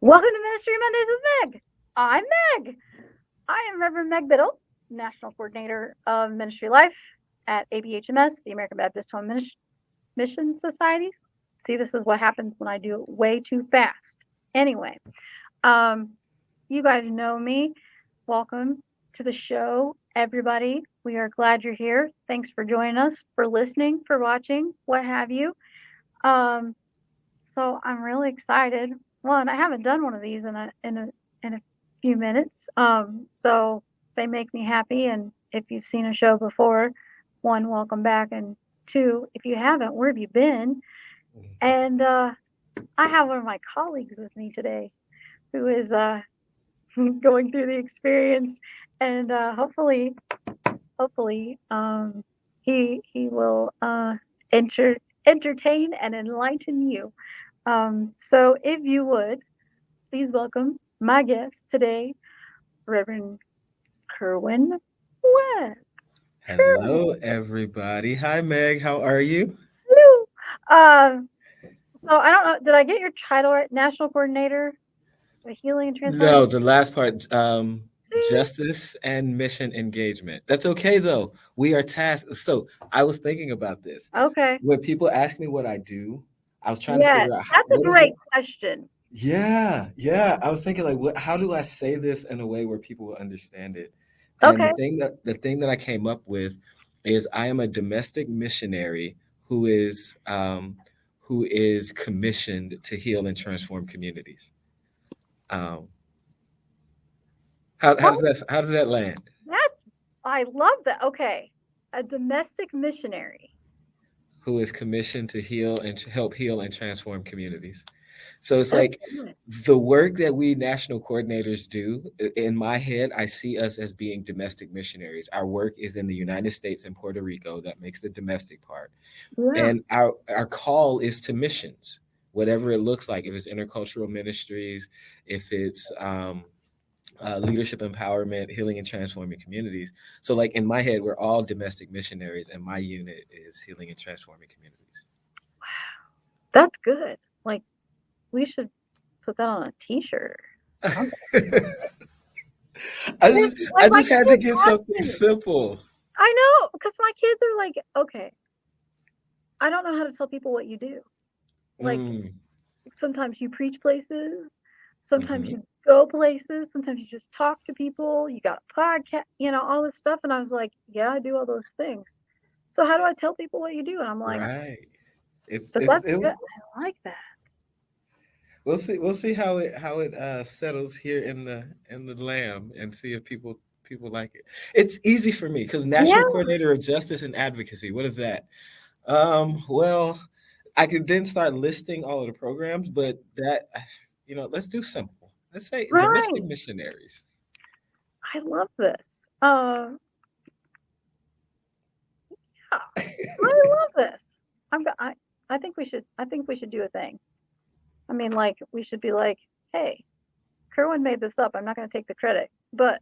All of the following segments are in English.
Welcome to Ministry Mondays with Meg. I'm Meg. I am Reverend Meg Biddle, National Coordinator of Ministry Life at ABHMS, the American Baptist Home Mission Societies. See, this is what happens when I do it way too fast. Anyway, you guys know me. Welcome to the show, everybody. We are glad you're here. Thanks for joining us, for listening, for watching, what have you. So I'm really excited. One, I haven't done one of these in a few minutes. So they make me happy. And if you've seen a show before, one, welcome back, and two, if you haven't, where have you been? And I have one of my colleagues with me today, who is going through the experience, and hopefully, he will entertain and enlighten you. So if you would, please welcome my guest today, Reverend Kerwin Webb. Hello, everybody. Hi, Meg. How are you? Hello. So I don't know, did I get your title right? National Coordinator of Healing and Transformation? No, the last part, See? justice and mission engagement. That's okay, though. We are tasked. So I was thinking about this. Okay. When people ask me what I do, I was trying to Yes, figure out that's a what is great it. question. Yeah. I was thinking like, how do I say this in a way where people will understand it? And Okay. the thing that I came up with is I am a domestic missionary who is commissioned to heal and transform communities. Um, how does that land? I love that. Okay. A domestic missionary. Who is commissioned to heal and help heal and transform communities. So it's That's like good. the work that we national coordinators do, in my head, I see us as being domestic missionaries. Our work is in the United States and Puerto Rico. That makes the domestic part. Yeah. And our call is to missions, whatever it looks like. If it's intercultural ministries, if it's leadership empowerment, healing and transforming communities. So like in my head, we're all domestic missionaries, and my unit is healing and transforming communities. That's good. Like, we should put that on a t-shirt. Something. I Like my just had to kids get ask something me. simple. I know, because my kids are like, okay, I don't know how to tell people what you do. Like, sometimes you preach places, sometimes you go places, sometimes you just talk to people, you got a podcast, all this stuff. And I was like, yeah, I do all those things. So how do I tell people what you do? And I'm like, Right. but It that's good. was. I like that. We'll see how it settles here in the Lamb, and see if people like it. It's easy for me because Yeah, National Coordinator of Justice and Advocacy. What is that? Well, I could then start listing all of the programs, but that, let's do simple. Let's say domestic right. missionaries. I love this. Yeah, I love this. I think we should do a thing. I mean, like, we should be like, hey, Kerwin made this up. I'm not going to take the credit, but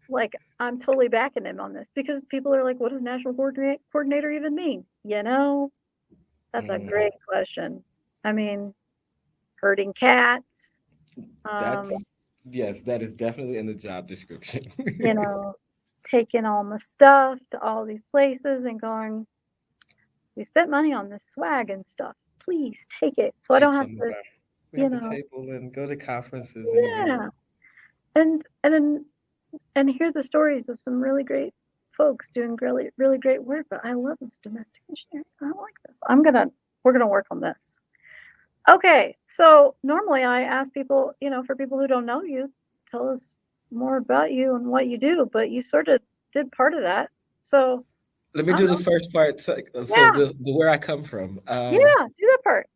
like, I'm totally backing him on this, because people are like, what does national coordinator even mean? That's a great question. I mean, herding cats, That's yes, that is definitely in the job description. you know, taking all my stuff to all these places and going, we spent money on this swag and stuff. Please take it, so I Take don't have some of to, our we you have the know, table and go to conferences and yeah. events. And hear the stories of some really great folks doing really, really great work. But I love this domestic missionary. I like this. We're gonna work on this. Okay, so normally I ask people, for people who don't know you, tell us more about you and what you do, but you sort of did part of that. So Let me I don't do the know. first part. So Yeah, the where I come from. do that part.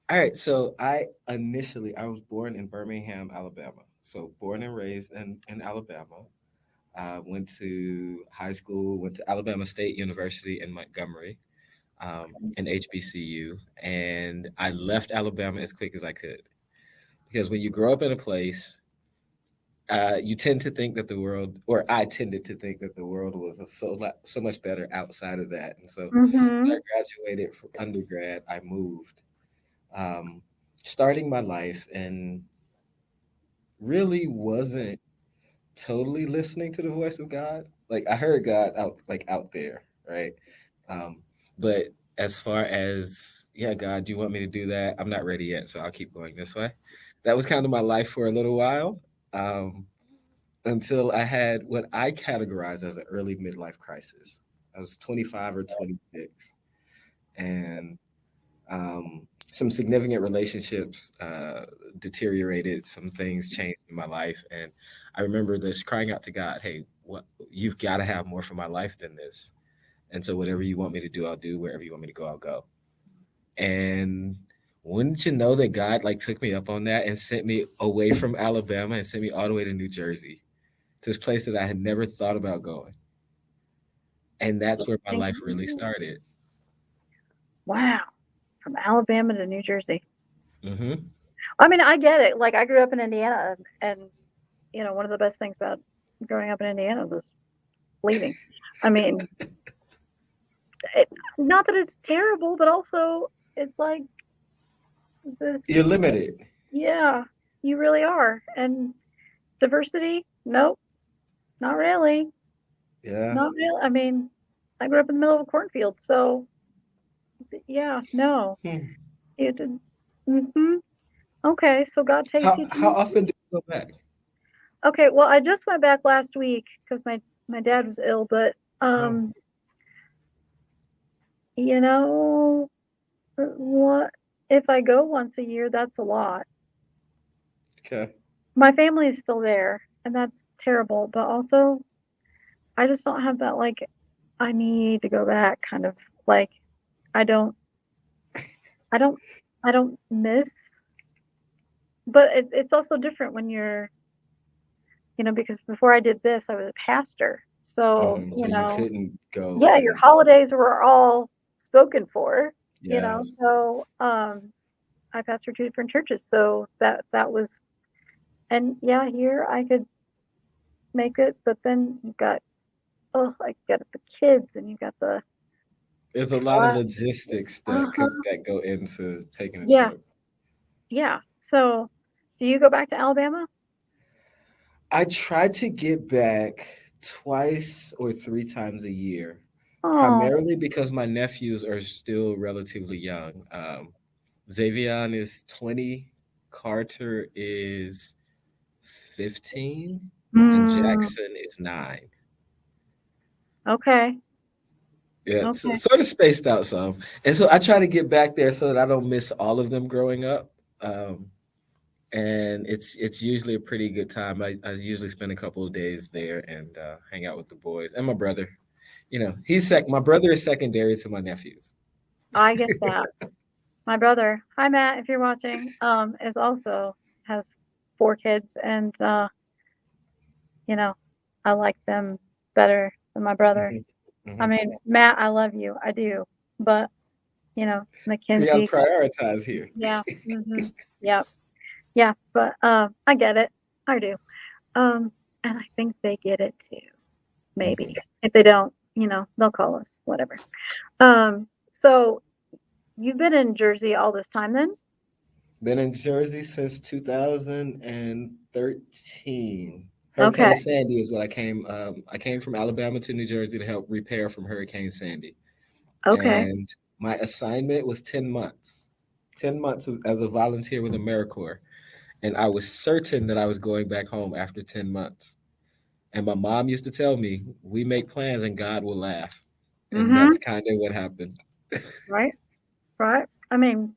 All right. So I was born in Birmingham, Alabama. So born and raised in Alabama. Went to high school, went to Alabama State University in Montgomery, an HBCU, and I left Alabama as quick as I could, because when you grow up in a place, you tend to think that the world, or I tended to think that the world was so much better outside of that. And so when Mm-hmm. I graduated from undergrad, I moved, um, starting my life in really wasn't totally listening to the voice of God. Like I heard God out there, right? Um, but as far as, yeah, God, do you want me to do that? I'm not ready yet, so I'll keep going this way. That was kind of my life for a little while, until I had what I categorize as an early midlife crisis. I was 25 or 26, and some significant relationships deteriorated. Some things changed in my life, and I remember this crying out to God, "Hey, what you've got to have more for my life than this." And so, whatever you want me to do, I'll do. Wherever you want me to go, I'll go. And wouldn't you know that God like took me up on that and sent me away from Alabama and sent me all the way to New Jersey, to this place that I had never thought about going. And that's where my life really started. Wow. From Alabama to New Jersey. Mm-hmm. I mean, I get it. Like I grew up in Indiana, and one of the best things about growing up in Indiana was leaving. I mean, not that it's terrible, but also it's like this. You're limited. Yeah, you really are. And diversity? Nope, not really. Yeah. Not really. I mean, I grew up in the middle of a cornfield, so yeah, no. It did. Mm-hmm. Okay, so God takes How you to. how often do you go back? Okay, well, I just went back last week because my dad was ill, but what if I go once a year? That's a lot. Okay. My family is still there, and that's terrible. But also, I just don't have that like I need to go back kind of like I don't I don't I don't miss. But it's also different when you're because before I did this, I was a pastor. So, So you couldn't go yeah, your and holidays were all spoken for, yeah. So I pastored 2 different churches. So that was, and yeah, here I could make it, but then you got I got the kids and you got the There's a lot of logistics uh-huh. that go into taking a Yeah. trip. Yeah. So do you go back to Alabama? I try to get back twice or three times a year, Oh. primarily because my nephews are still relatively young. Xavion is 20, Carter is 15, and Jackson is 9. Okay. Yeah, Okay. sort of spaced out some. And so I try to get back there so that I don't miss all of them growing up. And it's usually a pretty good time. I usually spend a couple of days there and hang out with the boys and my brother. My brother is secondary to my nephews. I get that. My brother, hi Matt, if you're watching, is also has 4 kids, and I like them better than my brother. I mean, Matt, I love you, I do, but We got to Mackenzie, prioritize here. yeah, yep, yeah, but I get it, I do, and I think they get it too. Maybe if they don't, they'll call us, whatever. So you've been in Jersey all this time, then? Been in Jersey since 2013. Okay. Hurricane Sandy is what I came. I came from Alabama to New Jersey to help repair from Hurricane Sandy. Okay. And my assignment was 10 months. 10 months as a volunteer with AmeriCorps. And I was certain that I was going back home after 10 months. And my mom used to tell me, we make plans and God will laugh. And that's kind of what happened. Right. Right. I mean,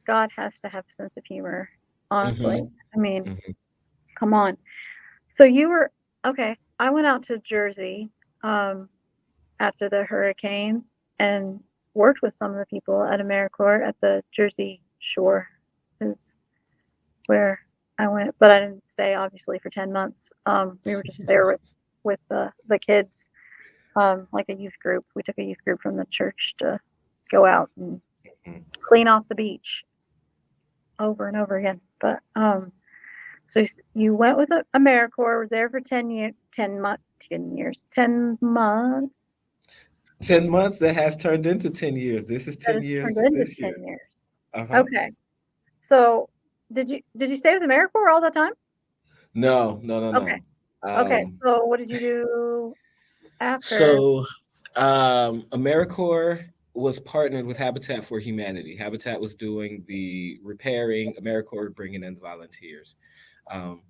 God has to have a sense of humor, honestly. I mean, come on. So you were okay. I went out to Jersey after the hurricane and worked with some of the people at AmeriCorps at the Jersey Shore is where I went, but I didn't stay obviously for 10 months. We were just there with the kids, like a youth group. We took a youth group from the church to go out and clean off the beach over and over again. But so you went with AmeriCorps, were there for 10 months. 10 months. 10 months that has turned into 10 years. This is 10 years this year. 10 years. Okay. So did you stay with AmeriCorps all the time? No, no, no, Okay. no. Okay. So what did you do after? So AmeriCorps was partnered with Habitat for Humanity. Habitat was doing the repairing, AmeriCorps bringing in the volunteers. Um,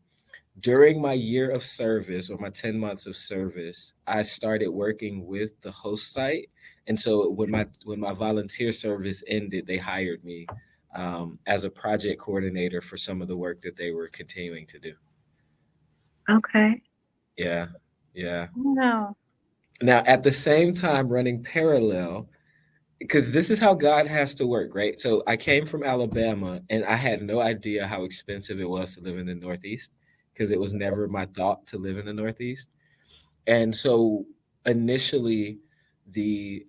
During my year of service, or my 10 months of service, I started working with the host site. And so when my volunteer service ended, they hired me as a project coordinator for some of the work that they were continuing to do. Okay. Yeah, yeah. No. Now, at the same time, running parallel, because this is how God has to work, right? So I came from Alabama and I had no idea how expensive it was to live in the Northeast because it was never my thought to live in the Northeast. And so initially, the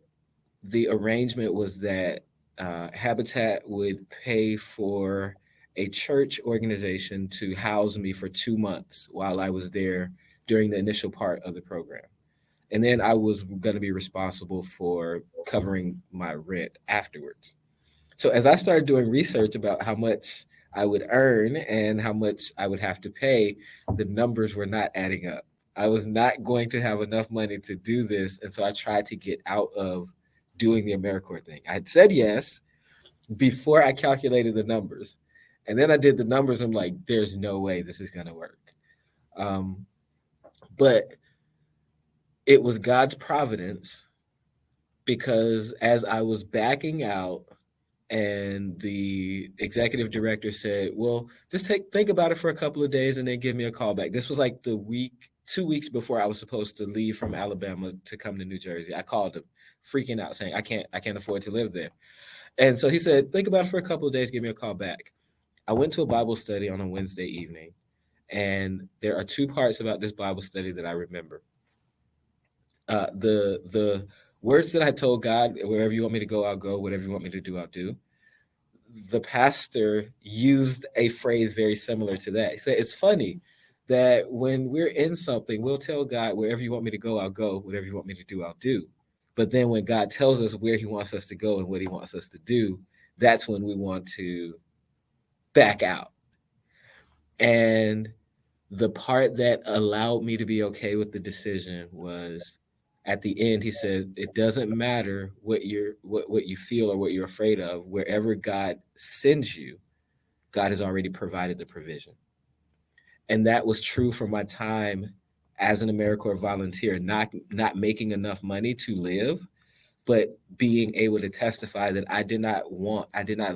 the arrangement was that Habitat would pay for a church organization to house me for 2 months while I was there during the initial part of the program. And then I was going to be responsible for covering my rent afterwards. So as I started doing research about how much I would earn and how much I would have to pay, the numbers were not adding up. I was not going to have enough money to do this. And so I tried to get out of doing the AmeriCorps thing. I had said yes before I calculated the numbers. And then I did the numbers. I'm like, there's no way this is going to work. Um, but it was God's providence because as I was backing out, and the executive director said, "Well, just think about it for a couple of days and then give me a call back." This was like 2 weeks before I was supposed to leave from Alabama to come to New Jersey. I called him, freaking out, saying, "I can't afford to live there." And so he said, "Think about it for a couple of days, give me a call back." I went to a Bible study on a Wednesday evening, and there are two parts about this Bible study that I remember. The words that I told God, "Wherever you want me to go, I'll go. Whatever you want me to do, I'll do." The pastor used a phrase very similar to that. He said, "It's funny that when we're in something, we'll tell God, wherever you want me to go, I'll go. Whatever you want me to do, I'll do. But then when God tells us where he wants us to go and what he wants us to do, that's when we want to back out." And the part that allowed me to be okay with the decision was at the end he said, "It doesn't matter what you feel or what you're afraid of. Wherever God sends you, God has already provided the provision." And that was true for my time as an AmeriCorps volunteer, not making enough money to live, but being able to testify that I did not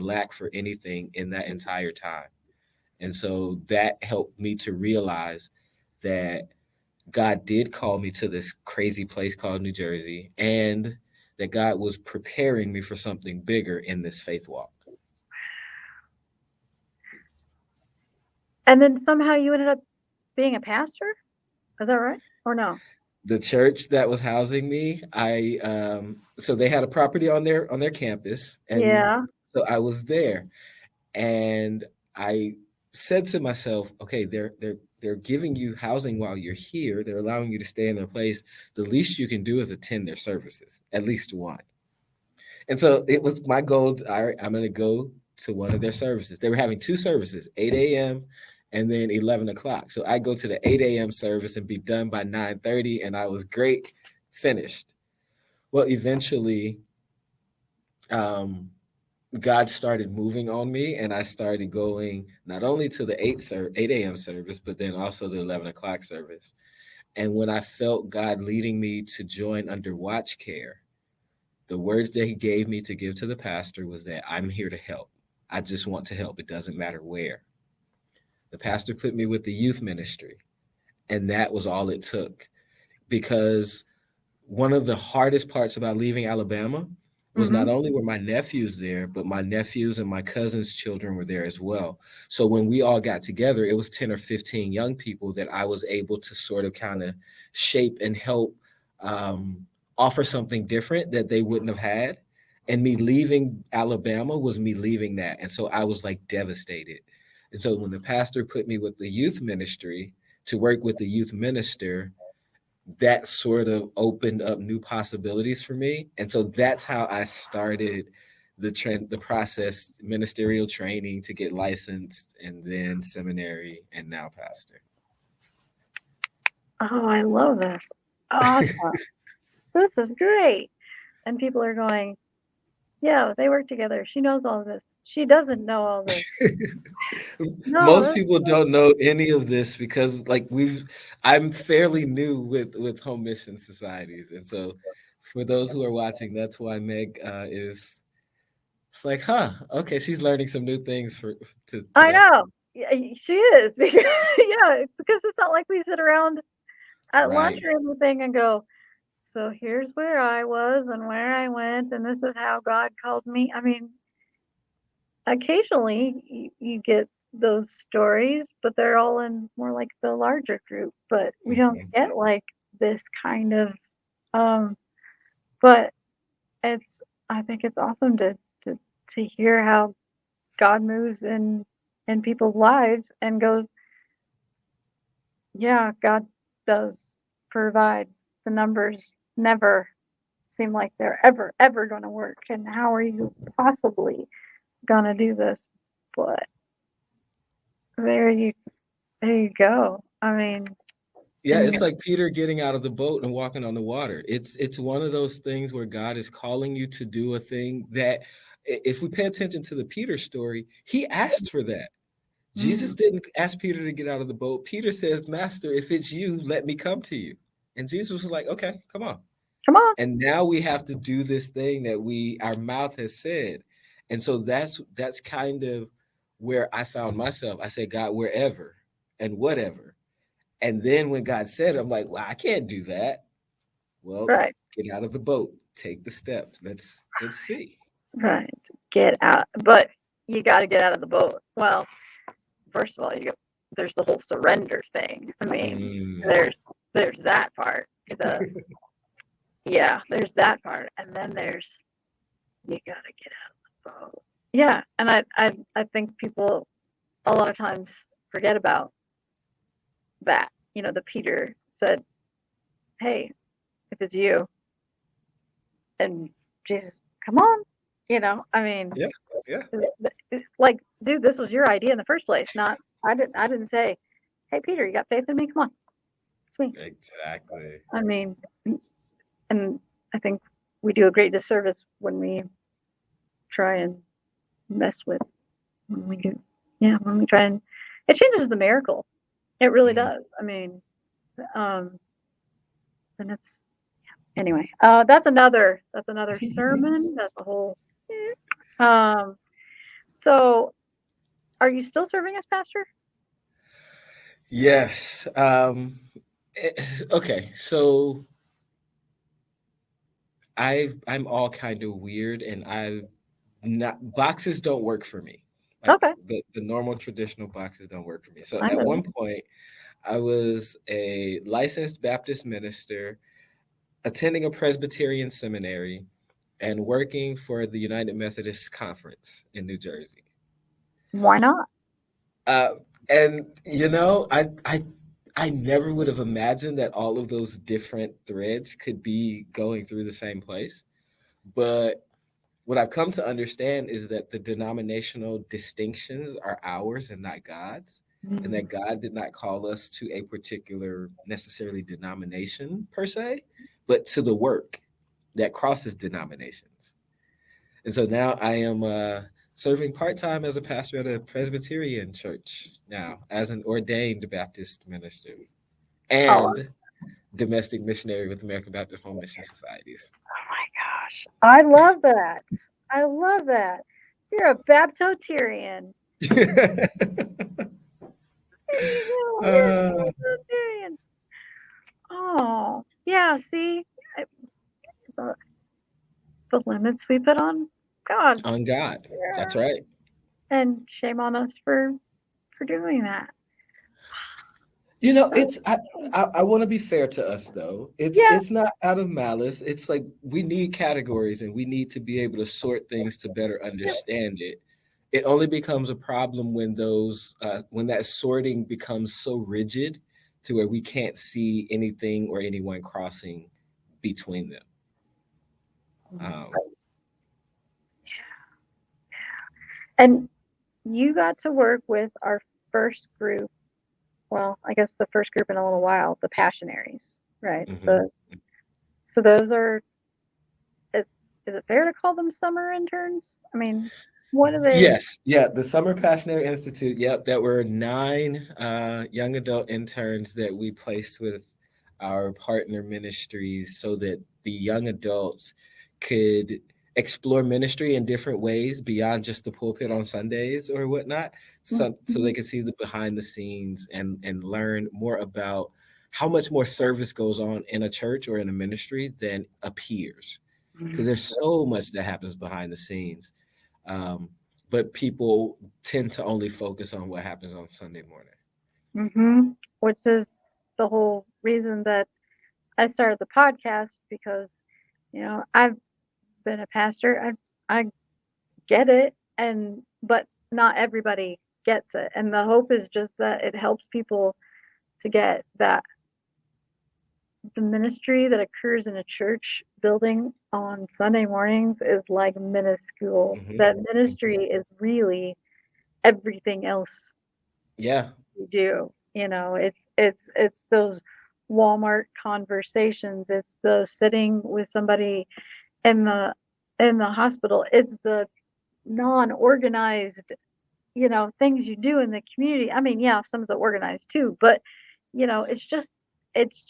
lack for anything in that entire time. And so that helped me to realize that God did call me to this crazy place called New Jersey, and that God was preparing me for something bigger in this faith walk. And then somehow you ended up being a pastor? Is that right? Or no? The church that was housing me, so they had a property on their campus, and Yeah. so I was there, and I said to myself, "Okay, they're giving you housing while you're here. They're allowing you to stay in their place. The least you can do is attend their services, at least one." And so it was my goal. All right, I'm going to go to one of their services. They were having two services, 8 a.m. and then 11 o'clock. So I go to the 8 a.m. service and be done by 9:30, and I was great, finished. Well, eventually, God started moving on me, and I started going not only to the 8 a.m. service, but then also the 11 o'clock service. And when I felt God leading me to join under watch care, the words that he gave me to give to the pastor was that I'm here to help. I just want to help. It doesn't matter where. The pastor put me with the youth ministry, and that was all it took. Because one of the hardest parts about leaving Alabama was not Mhm. only were my nephews there, but my nephews and my cousins' children were there as well. So when we all got together, it was 10 or 15 young people that I was able to sort of kind of shape and help offer something different that they wouldn't have had. And me leaving Alabama was me leaving that. And so I was like devastated. And so when the pastor put me with the youth ministry to work with the youth minister, that sort of opened up new possibilities for me. And so that's how I started the process, ministerial training to get licensed, and then seminary, and now pastor. Oh, I love this. Awesome. This is great. And people are going, yeah, they work together. She knows all this. She doesn't know all this. No, Most that's people don't know any of this because I'm fairly new with home mission societies. And so for those who are watching, that's why Meg is it's like, huh, okay, she's learning some new things to I today. know. Yeah, she is because yeah, because it's not like we sit around at lunch Right. or anything and go, so here's where I was and where I went, and this is how God called me. I mean, occasionally you get those stories, but they're all in more like the larger group. But we don't Mhm. get like this kind of um but it's I think it's awesome to to hear how God moves in people's lives and goes, yeah, God does provide. The numbers never seem like they're ever going to work. And how are you possibly going to do this? But there you there you go. I mean, Yeah, and it's like Peter getting out of the boat and walking on the water. It's one of those things where God is calling you to do a thing that if we pay attention to the Peter story, he asked for that. Jesus mm, didn't ask Peter to get out of the boat. Peter says, "Master, if it's you, let me come to you." And Jesus was like, "Okay, come on." come on, And now we have to do this thing that our mouth has said. And so that's kind of where I found myself. I said, God, wherever and whatever. And then when God said it, I'm like, well, I can't do that. Well, right, get out of the boat, take the steps. Let's see. right, get out. But you got to get out of the boat. Well, first of all, there's the whole surrender thing. I mean, Mm. there's that part. The yeah, there's that part, and then there's you got to get out of the boat. Yeah, and I think people a lot of times forget about that. You know, the Peter said, "Hey, if it's you," and Jesus, come on. You know, I mean, Yeah, yeah, like, dude, this was your idea in the first place. Not, I didn't say, "Hey, Peter, you got faith in me? Come on, it's me." exactly. I mean, and I think we do a great disservice when we try and mess with when we do, yeah, when we try and it changes the miracle. It really Mm. does. I mean, um, and it's anyway. That's another sermon. That's a whole. Um, so are you still serving as pastor? Yes. Okay. So I'm all kind of weird, and I've not boxes don't work for me. Like Okay, the normal traditional boxes don't work for me. So I at know. one point, I was a licensed Baptist minister, attending a Presbyterian seminary, and working for the United Methodist Conference in New Jersey. Why not? Uh, and I never would have imagined that all of those different threads could be going through the same place. But what I've come to understand is that the denominational distinctions are ours and not God's, and Mm, that God did not call us to a particular necessarily denomination per se, but to the work that crosses denominations. And so now I am serving part time as a pastor at a Presbyterian church now, as an ordained Baptist minister oh, and domestic missionary with American Baptist Home Mission Societies. oh my gosh, I love that. I love that. You're a Baptotarian. There you go. You're uh, a Baptotarian. Oh, yeah. See, I- the, the limits we put on God. on God. Yeah. That's right. And shame on us for doing that. It's I want to be fair to us though. Yeah. It's not out of malice. It's like we need categories and we need to be able to sort things to better understand it. It only becomes a problem when when that sorting becomes so rigid to where we can't see anything or anyone crossing between them. Um, And you got to work with our first group well, I guess the first group in a little while, the Passionaries, right? Mhm. So those are, is it fair to call them summer interns? I mean, what are they? Yes, yeah, the Summer Passionary Institute. Yep, that were 9 young adult interns that we placed with our partner ministries so that the young adults could explore ministry in different ways beyond just the pulpit on Sundays or whatnot. So they Mhm. could see the behind the scenes and learn more about how much more service goes on in a church or in a ministry than appears. Because there's so much that happens behind the scenes. Um, but people tend to only focus on what happens on Sunday morning. Mhm. Which is the whole reason that I started the podcast, because, I've been a pastor. I get it, but not everybody gets it. And the hope is just that it helps people to get that the ministry that occurs in a church building on Sunday mornings is like minuscule. Mhm, That mhm. ministry is really everything else Yeah, you do. It's those Walmart conversations. It's the sitting with somebody in the hospital. It's the non-organized, things you do in the community. I mean, yeah, some of the organized too, but it's just it's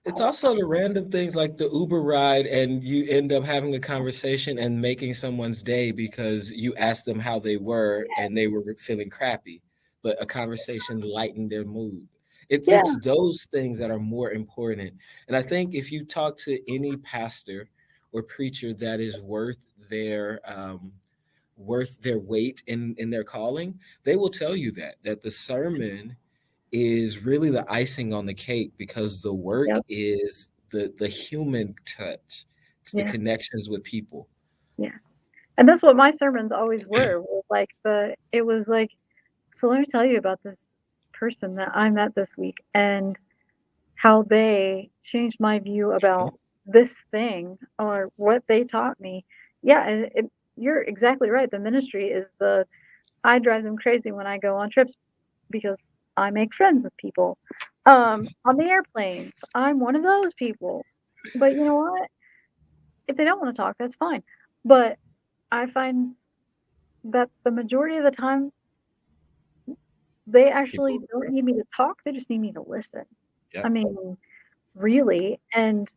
it's also the random things like the Uber ride, and you end up having a conversation and making someone's day because you asked them how they were and they were feeling crappy, but a conversation lightened their mood. yeah, It's those things that are more important. And I think if you talk to any pastor or preacher that is worth their weight in their calling, they will tell you that the sermon is really the icing on the cake because the work yep, is the human touch. It's the yeah, connections with people. yeah. And that's what my sermons always were. It was like, so let me tell you about this person that I met this week and how they changed my view Mhm. about this thing or what they taught me. Yeah, and you're exactly right. The ministry is I drive them crazy when I go on trips because I make friends with people. On the airplanes, I'm one of those people. But you know what? If they don't want to talk, that's fine. But I find that the majority of the time, they actually People, don't need me to talk. They just need me to listen. I yep. mean, really. And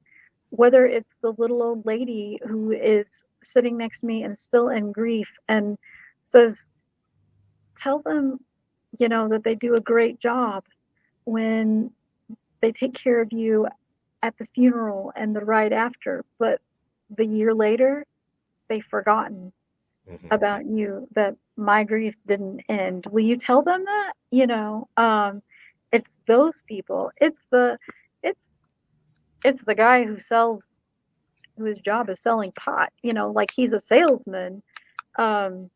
whether it's the little old lady who is sitting next to me and still in grief and says, tell them, that they do a great job when they take care of you at the funeral and the right after, but the year later, they've forgotten Mhm. about you, that my grief didn't end. Will you tell them that? It's those people. It's it's the guy whose job is selling pot, like he's a salesman um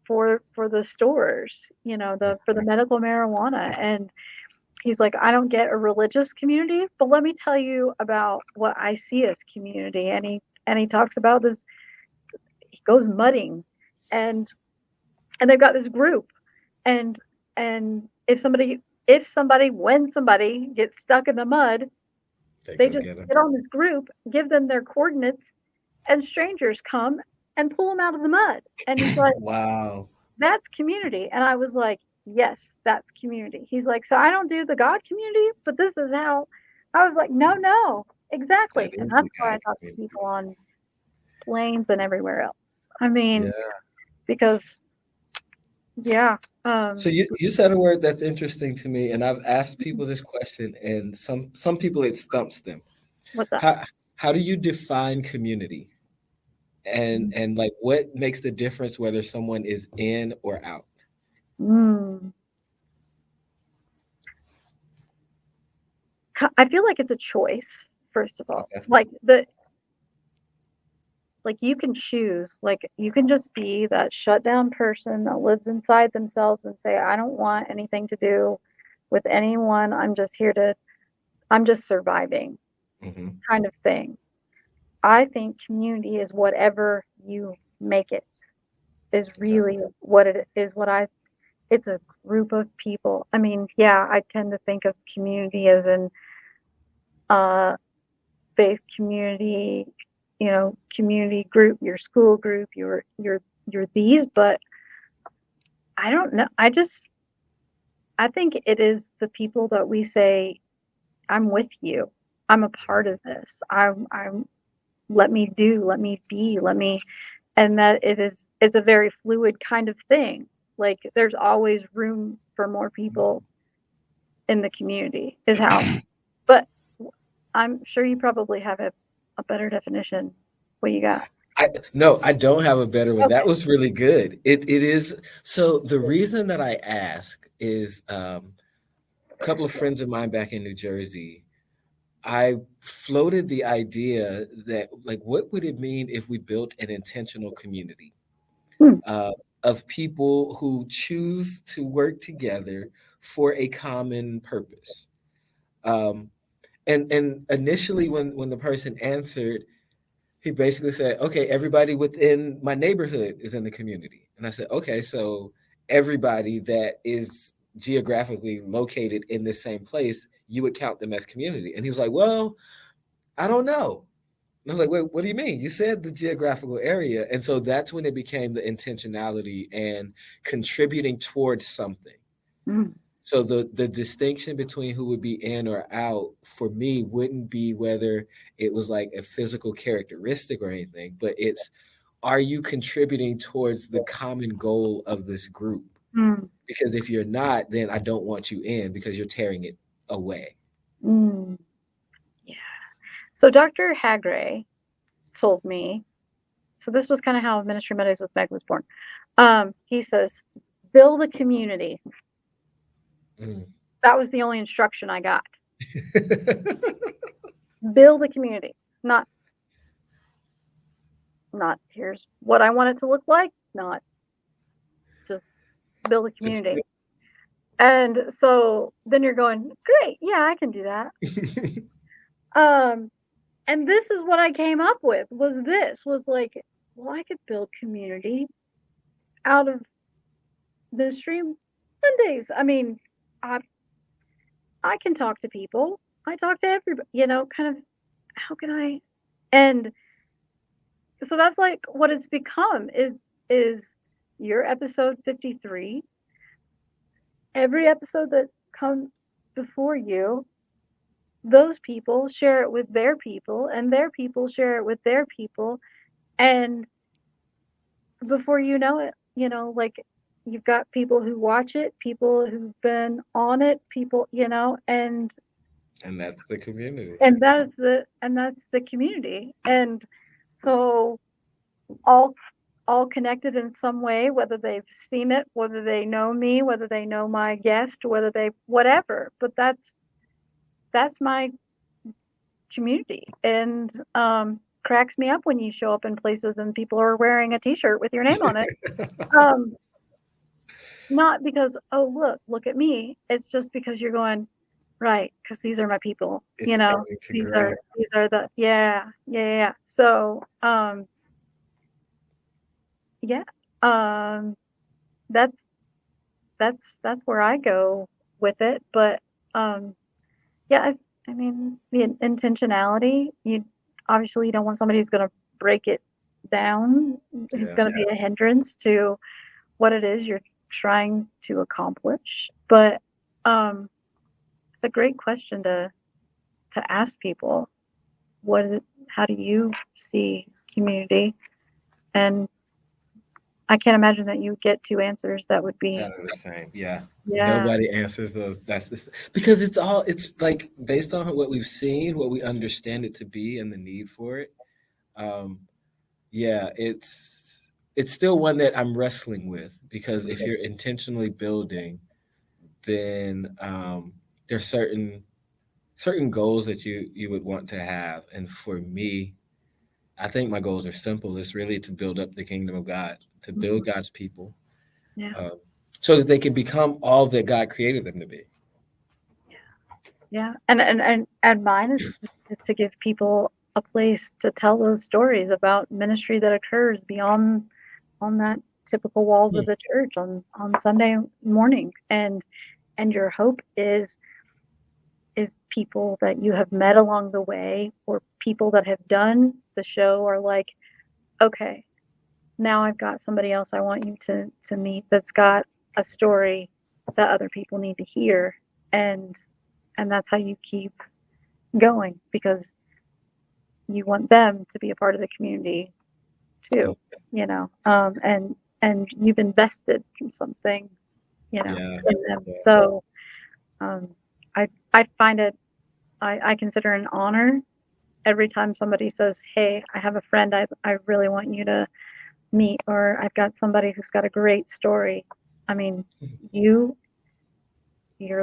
for the stores, for the medical marijuana. And he's like, I don't get a religious community, but let me tell you about what I see as community. And he talks about this. He goes mudding, and they've got this group, and when somebody gets stuck in the mud, They they go just get them. get on this group, give them their coordinates, and strangers come and pull them out of the mud. And he's like, Wow, that's community. And I was like, yes, that's community. He's like, so I don't do the God community, but this is how. I was like, no, no, that exactly. And is that's the why I God talk to community. people on planes and everywhere else. I mean, Yeah. because yeah, So you said a word that's interesting to me, and I've asked people this question, and some people it stumps them. what's up? How do you define community? And like what makes the difference whether someone is in or out? Mm. I feel like it's a choice, first of all. Okay. Like you can choose, like you can just be that shut down person that lives inside themselves and say, I don't want anything to do with anyone. I'm just surviving Hmm. kind of thing. I think community is whatever you make it, is Okay. really what it is, what I it's a group of people. I mean, yeah, I tend to think of community as in faith community, community group, your school group, your these, but I don't know. I think it is the people that we say, I'm with you. I'm a part of this. I'm let me do, let me be, and that it's a very fluid kind of thing. Like there's always room for more people in the community is how, but I'm sure you probably have a better definition. What you got? No, I don't have a better one. Okay. That was really good. It is. So the reason that I ask is a couple of friends of mine back in New Jersey, I floated the idea that, like, what would it mean if we built an intentional community Hmm. of people who choose to work together for a common purpose? And initially, when the person answered, he basically said, "Okay, everybody within my neighborhood is in the community." And I said, "Okay, so everybody that is geographically located in the same place, you would count them as community?" And he was like, "Well, I don't know." And I was like, "Wait, what do you mean? You said the geographical area." And so that's when it became the intentionality and contributing towards something. Mm. So the distinction between who would be in or out for me wouldn't be whether it was like a physical characteristic or anything, but it's, are you contributing towards the common goal of this group? Mm. Because if you're not, then I don't want you in because you're tearing it away. Mm. Yeah. So Dr. Hagray told me, so this was kind of how Ministry Mondays with Meg was born. He says, build a community. Mm. That was the only instruction I got. Build a community, not here's what I want it to look like, not just build a community. And so then you're going, great, yeah, I can do that. And this is what I came up with was like, well, I could build community out of Ministry Mondays. I mean, I can talk to people. I talk to everybody, kind of how can I? And so that's like what it's become is your episode 53. Every episode that comes before you, those people share it with their people, and their people share it with their people. And before you know it, like you've got people who watch it, people who've been on it, people, and that's the community. And that's the community. And so all connected in some way, whether they've seen it, whether they know me, whether they know my guest, whether they whatever. But that's my community. And cracks me up when you show up in places and people are wearing a t-shirt with your name on it. Not because, oh look at me. It's just because you're going, right, because these are my people. It's these grow. are the yeah. So that's where I go with it. But yeah, I mean the intentionality. You obviously you don't want somebody who's going to break it down, who's going to be a hindrance to what it is you're trying to accomplish. But it's a great question to ask people. How do you see community? And I can't imagine that you get two answers that would be that are the same. Yeah. Yeah. Nobody answers those. That's this because it's like based on what we've seen, what we understand it to be, and the need for it. Yeah, it's still one that I'm wrestling with because if you're intentionally building, then there's certain goals that you would want to have, and for me, I think my goals are simple. It's really to build up the kingdom of God, to build God's people, so that they can become all that God created them to be. Yeah, and mine is to give people a place to tell those stories about ministry that occurs beyond on that typical walls of the church on Sunday morning, and your hope is people that you have met along the way, or people that have done the show are like, okay, now I've got somebody else I want you to meet that's got a story that other people need to hear, and that's how you keep going, because you want them to be a part of the community too, and you've invested in something, in them. Yeah. So I find it, I consider it an honor every time somebody says, hey, I have a friend I really want you to meet, or I've got somebody who's got a great story. I mean, you're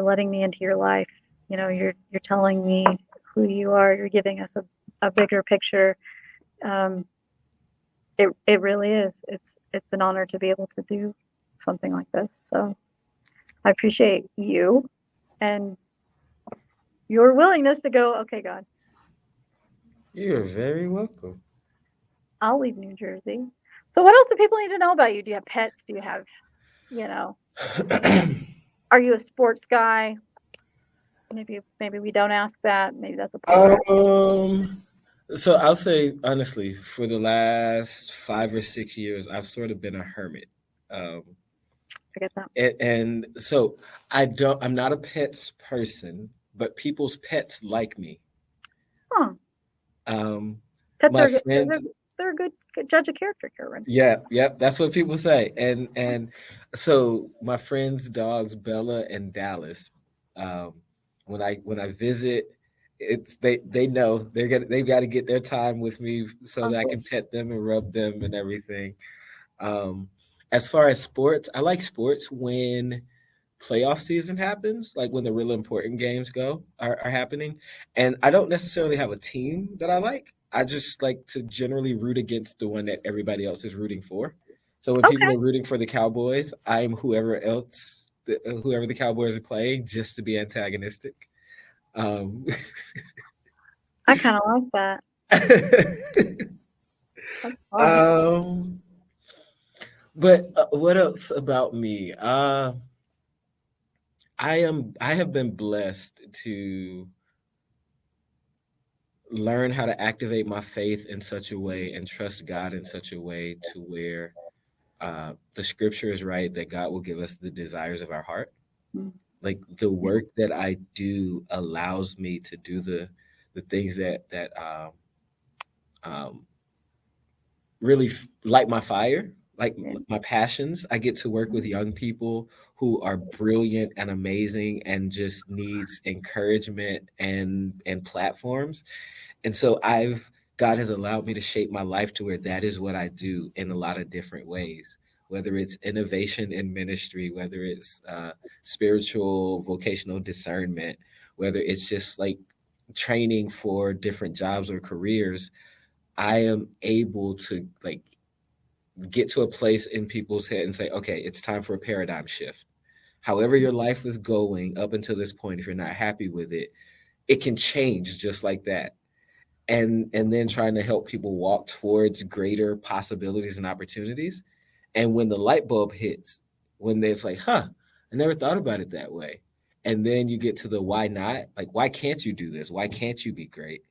letting me into your life. You're telling me who you are. You're giving us a bigger picture. It really is. It's an honor to be able to do something like this. So I appreciate you and your willingness to go, okay, God, You're very welcome. I'll leave New Jersey. So what else do people need to know about you? Do you have pets? Do you have, are you a sports guy? Maybe we don't ask that. Maybe that's a part. So I'll say honestly, for the last 5 or 6 years, I've sort of been a hermit. I get that. And so I'm not a pets person, but people's pets like me. Huh. Pets My are good. friends, They're a good judge of character, Kerwin. yeah, that's what people say. And so my friends' dogs, Bella and Dallas, when I visit, they know they've got to get their time with me so that I can pet them and rub them and everything. As far as sports, I like sports when playoff season happens, like when the real important games are happening. And I don't necessarily have a team that I like. I just like to generally root against the one that everybody else is rooting for. So when people are rooting for the Cowboys, I'm whoever the Cowboys are playing, just to be antagonistic. I kind of like that. That's fun. But what else about me? I have been blessed to learn how to activate my faith in such a way and trust God in such a way to where the scripture is right that God will give us the desires of our heart. Like the work that I do allows me to do the things that really light my fire, like my passions. I get to work with young people who are brilliant and amazing and just needs encouragement and platforms. And so God has allowed me to shape my life to where that is what I do in a lot of different ways, whether it's innovation in ministry, whether it's spiritual vocational discernment, whether it's just like training for different jobs or careers. I am able to like get to a place in people's head and say, okay, it's time for a paradigm shift. However your life is going up until this point, if you're not happy with it, it can change just like that. And then trying to help people walk towards greater possibilities and opportunities. And when the light bulb hits, when it's like, I never thought about it that way. And then you get to the why not? Like, why can't you do this? Why can't you be great?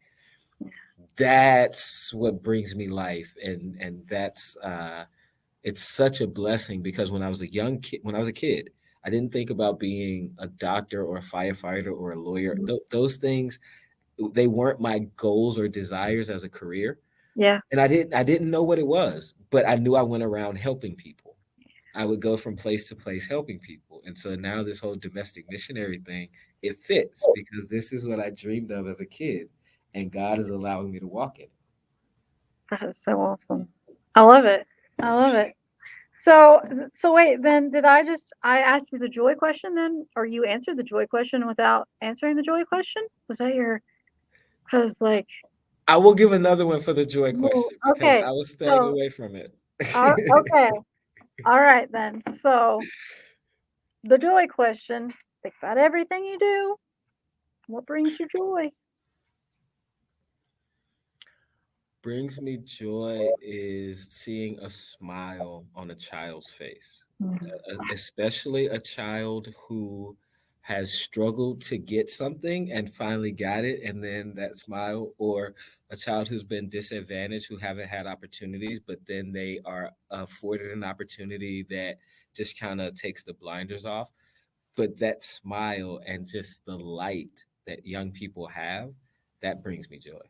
That's what brings me life. And that's it's such a blessing, because when I was a kid, I didn't think about being a doctor or a firefighter or a lawyer. Those things, they weren't my goals or desires as a career. Yeah. And I didn't know what it was, but I knew I went around helping people. I would go from place to place helping people. And so now this whole domestic missionary thing, it fits, because this is what I dreamed of as a kid, and God is allowing me to walk in it. That is so awesome. I love it. I love it. So wait, then I asked you the joy question then, or you answered the joy question without answering the joy question? Was that because like. I will give another one for the joy question, because Okay. I was staying away from it. Okay. All right then. So the joy question, think about everything you do. What brings you joy? brings me joy is seeing a smile on a child's face, especially a child who has struggled to get something and finally got it, and then that smile, or a child who's been disadvantaged, who haven't had opportunities, but then they are afforded an opportunity that just kind of takes the blinders off. But that smile and just the light that young people have, that brings me joy.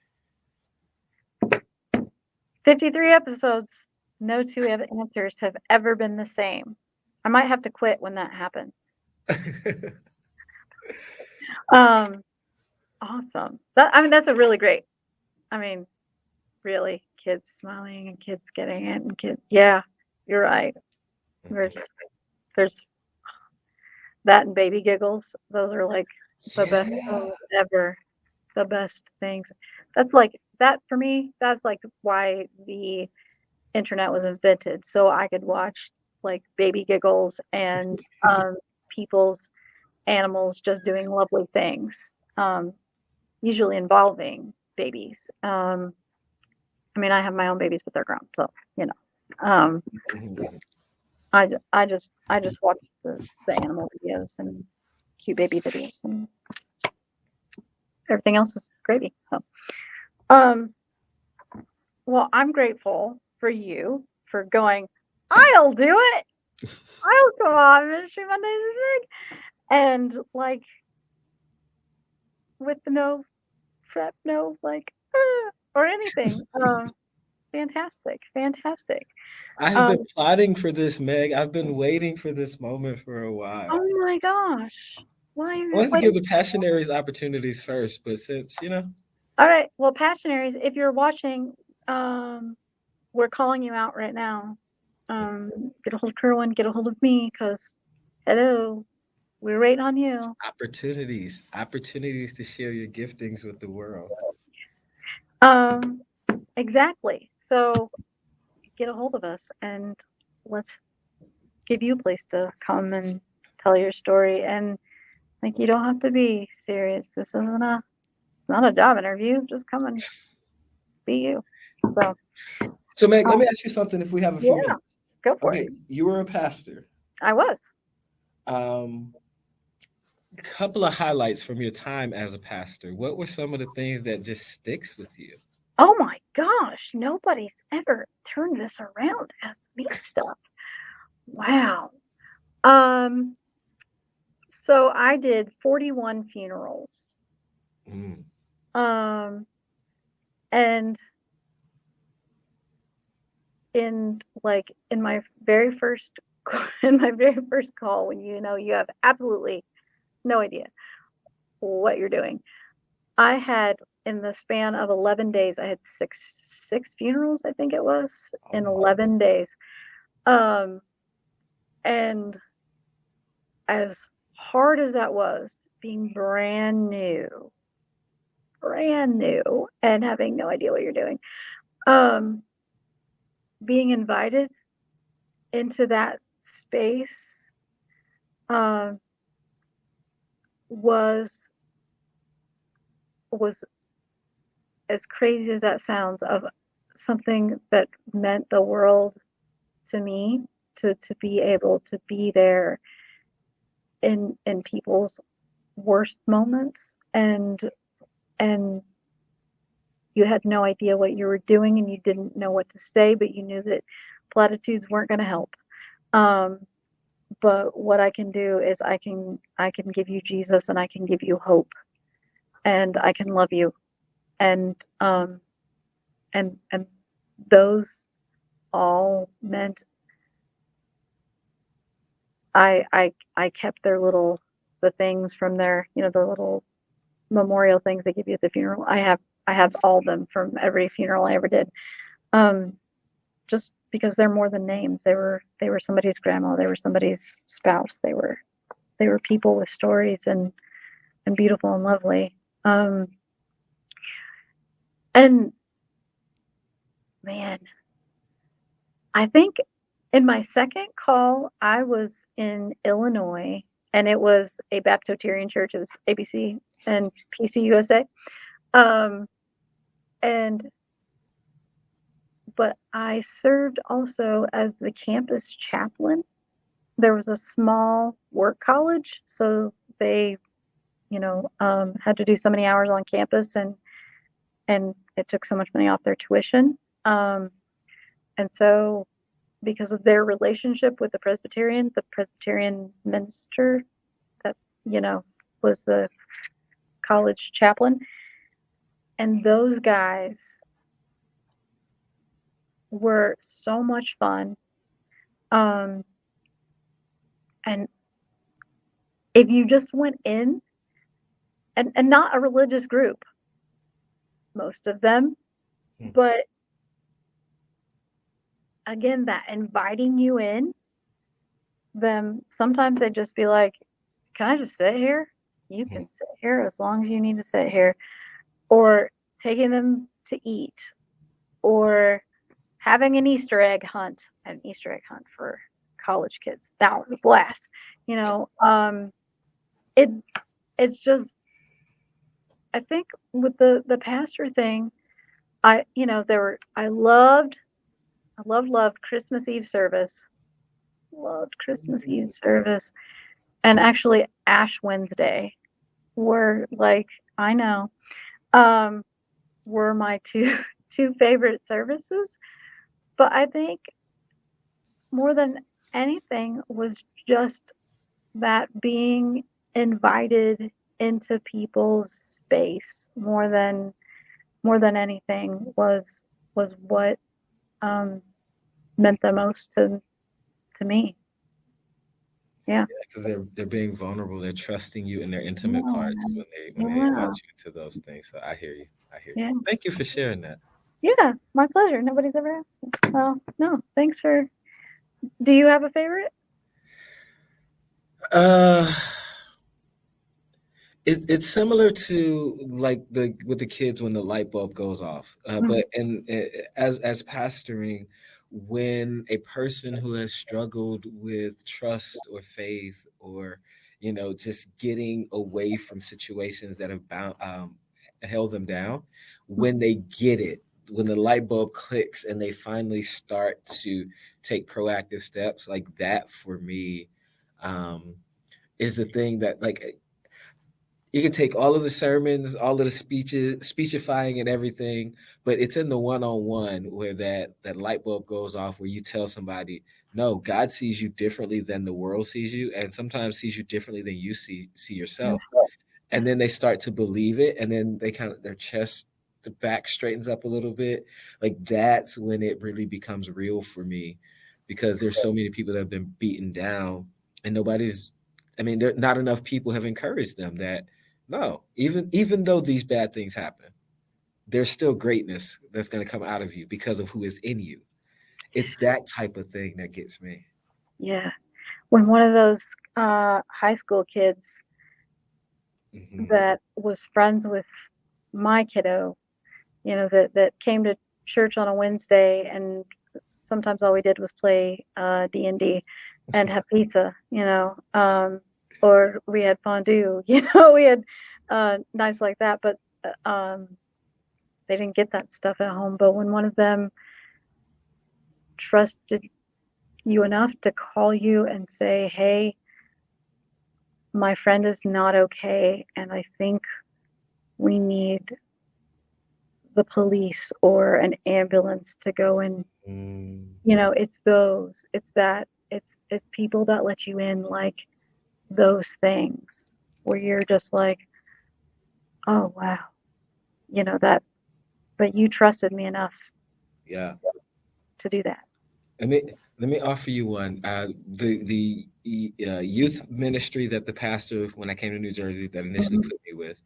53 episodes. No two answers have ever been the same. I might have to quit when that happens. Awesome. That's a really great. Really, kids smiling and kids getting it and kids. Yeah, you're right. There's that and baby giggles. Those are like the best ever. The best things. That's like that for me. That's like why the internet was invented, so I could watch like baby giggles and people's animals just doing lovely things, usually involving babies. I have my own babies, but they're grown, so I just watch the animal videos and cute baby videos, and everything else is gravy. So, well, I'm grateful for you for going, I'll do it. I'll come on Ministry Mondays is big. And like with no prep, no or anything. Fantastic. I have been plotting for this, Meg. I've been waiting for this moment for a while. Oh my gosh. Why? I wanted to give the Passionaries opportunities first, but since, All right. Well, Passionaries, if you're watching, we're calling you out right now. Get a hold of Kerwin, get a hold of me, because, hello, we're waiting on you. Opportunities to share your giftings with the world. Exactly. So get a hold of us and let's give you a place to come and tell your story. And like, you don't have to be serious. It's not a job interview. Just come and be you. So Meg, let me ask you something if we have a few minutes. Go for it. You were a pastor. I was. A couple of highlights from your time as a pastor. What were some of the things that just sticks with you? Oh my gosh, nobody's ever turned this around as me stuff. Wow. So I did 41 funerals. And in my very first call, when you have absolutely no idea what you're doing, I had, in the span of 11 days, I had six funerals, I think it was, in 11 days. And as hard as that was, being brand new and having no idea what you're doing, being invited into that space was as crazy as that sounds, of something that meant the world to me, to be able to be there in people's worst moments, and you had no idea what you were doing and you didn't know what to say, but you knew that platitudes weren't going to help. But what I can do is I can give you Jesus, and I can give you hope, and I can love you, and those all meant I kept the things from their, the little memorial things they give you at the funeral. I have all of them from every funeral I ever did. Just because they're more than names. They were somebody's grandma, they were somebody's spouse, they were people with stories and beautiful and lovely. And man, I think in my second call, I was in Illinois, and it was a Baptist church. It was ABC and PC USA. And but I served also as the campus chaplain. There was a small work college, so they, had to do so many hours on campus, and it took so much money off their tuition. And so, because of their relationship with the Presbyterian minister that, was the college chaplain, and those guys were so much fun. And if you just went in, and not a religious group, most of them, but again, that inviting you in, them sometimes they'd just be like, can I just sit here? You can sit here as long as you need to sit here. Or taking them to eat, or having an Easter egg hunt for college kids. That was a blast. It's just, I think with the pastor thing, I loved Christmas Eve service. Loved Christmas Eve service. And actually Ash Wednesday were were my two favorite services. But I think more than anything was just that being invited into people's space more than anything was what meant the most to me. Yeah, because they're being vulnerable. They're trusting you in their intimate parts when they invite you to those things. So I hear you. Yeah. Thank you for sharing that. Yeah, my pleasure. Nobody's ever asked me. Well, no, thanks for. Do you have a favorite? It's similar to like with the kids when the light bulb goes off. But as pastoring, when a person who has struggled with trust or faith, or just getting away from situations that have held them down, when they get it, when the light bulb clicks and they finally start to take proactive steps, like that for me, is the thing that, like, you can take all of the sermons, all of the speechifying and everything, but it's in the one-on-one where that light bulb goes off, where you tell somebody, no, God sees you differently than the world sees you, and sometimes sees you differently than you see yourself. And then they start to believe it, and then they kind of, their chest, the back straightens up a little bit. Like, that's when it really becomes real for me, because there's so many people that have been beaten down, and there not enough people have encouraged them that, no, even though these bad things happen, there's still greatness that's going to come out of you because of who is in you. It's that type of thing that gets me. Yeah. When one of those high school kids that was friends with my kiddo, that came to church on a Wednesday, and sometimes all we did was play D&D and have pizza, or we had fondue, we had nights like that. But they didn't get that stuff at home. But when one of them trusted you enough to call you and say, hey, my friend is not okay, and I think we need the police or an ambulance to go and, it's people that let you in, like those things where you're just like, oh wow, but you trusted me enough to do that. Let me offer you one. The youth ministry that the pastor, when I came to New Jersey, that initially put me with,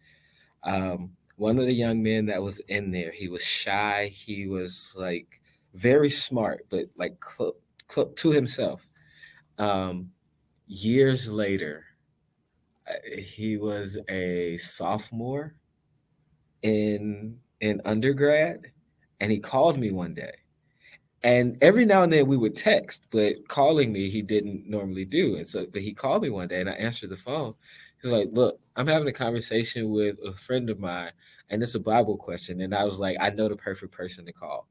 one of the young men that was in there, he was shy. He was like very smart, but like to himself. Years later, he was a sophomore in undergrad, and he called me one day. And every now and then we would text, but calling me he didn't normally do. And so, but he called me one day, and I answered the phone. He was like, "Look, I'm having a conversation with a friend of mine, and it's a Bible question." And I was like, "I know the perfect person to call."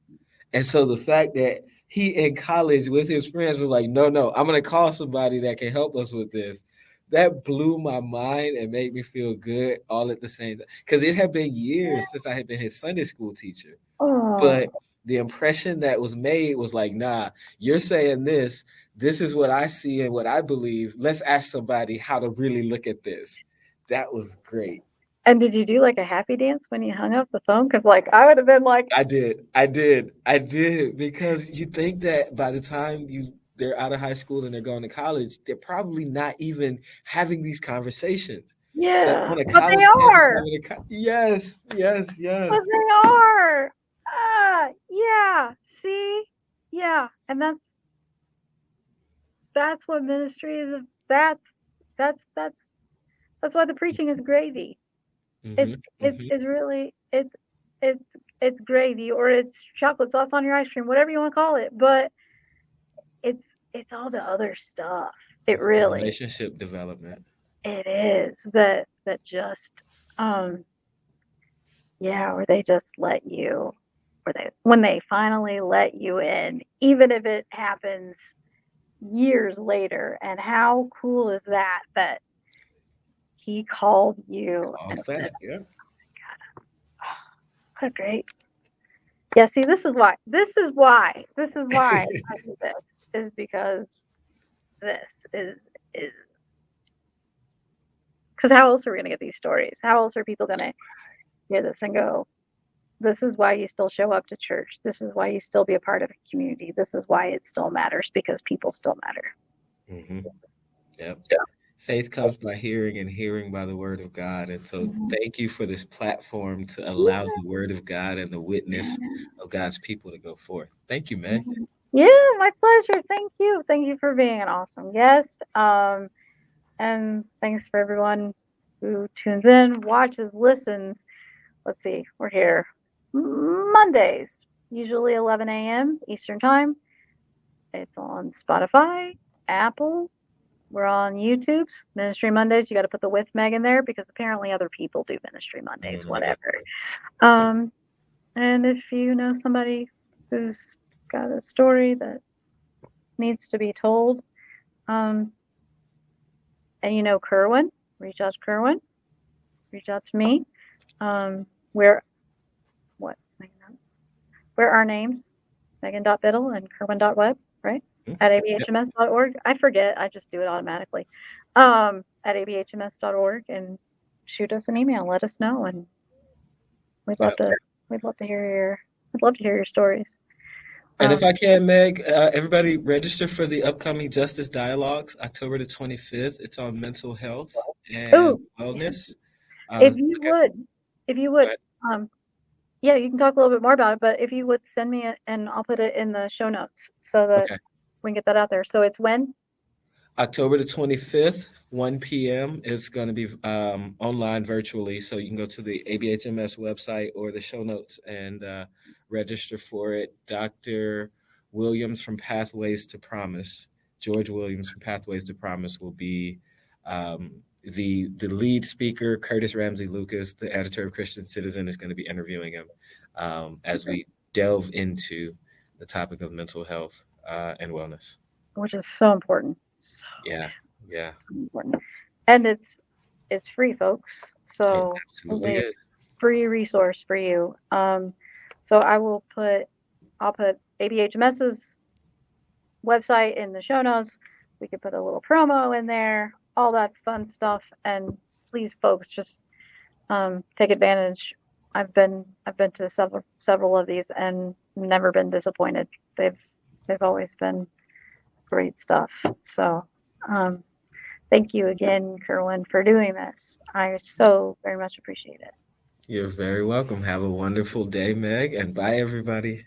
And so the fact that he in college with his friends was like, no, I'm going to call somebody that can help us with this. That blew my mind and made me feel good all at the same time. Because it had been years since I had been his Sunday school teacher. But the impression that was made was like, nah, you're saying this. This is what I see and what I believe. Let's ask somebody how to really look at this. That was great. And did you do like a happy dance when you hung up the phone? Because like I would have been like, I did, because you think that by the time they're out of high school and they're going to college, they're probably not even having these conversations. But yeah, on a but college they campus, are. yes. But they are. Yeah. See, yeah, and that's what ministry is. That's why the preaching is gravy. It's really it's gravy, or it's chocolate sauce on your ice cream, whatever you want to call it. But it's all the other stuff. It It's really relationship development. it is that just or they just let you, or when they finally let you in, even if it happens years later. And how cool is that he called you and said, Yeah. what great. Yeah, see, this is why I do this, is because this is because how else are we going to get these stories? How else are people going to hear this and go, this is why you still show up to church. This is why you still be a part of a community. This is why it still matters, because people still matter. Yep. Faith comes by hearing, and hearing by the word of God. And so thank you for this platform to allow the word of God and the witness of God's people to go forth. Thank you, Meg. Yeah, my pleasure. Thank you. Thank you for being an awesome guest. And thanks for everyone who tunes in, watches, listens. Let's see, we're here Mondays, usually 11 a.m. Eastern Time. It's on Spotify, Apple. We're on YouTube's Ministry Mondays. You got to put the with Meg in there, because apparently other people do Ministry Mondays, whatever. And if you know somebody who's got a story that needs to be told, and you know Kerwin, reach out to Kerwin, reach out to me. We're our names, Megan.Biddle and Kerwin.Webb, right? At abhms.org. I forget, I just do it automatically. At abhms.org, and shoot us an email, let us know, and we'd love to hear your stories. And if I can, Meg, everybody register for the upcoming Justice Dialogues, October the 25th. It's on mental health and wellness. If you would, yeah, you can talk a little bit more about it, but if you would send me it, and I'll put it in the show notes so that we can get that out there. So it's when? October the 25th, 1 p.m. It's going to be online virtually. So you can go to the ABHMS website or the show notes and register for it. Dr. Williams from Pathways to Promise, George Williams from Pathways to Promise, will be the lead speaker. Curtis Ramsey Lucas, the editor of Christian Citizen, is going to be interviewing him as we delve into the topic of mental health and wellness, which is so important. Yeah. So important. And it's free, folks. So it absolutely is. Free resource for you. So I'll put ABHMS's website in the show notes. We could put a little promo in there, all that fun stuff. And please, folks, just take advantage. I've been to several of these and never been disappointed. They've always been great stuff. So thank you again, Kerwin, for doing this. I so very much appreciate it. You're very welcome. Have a wonderful day, Meg, and bye, everybody.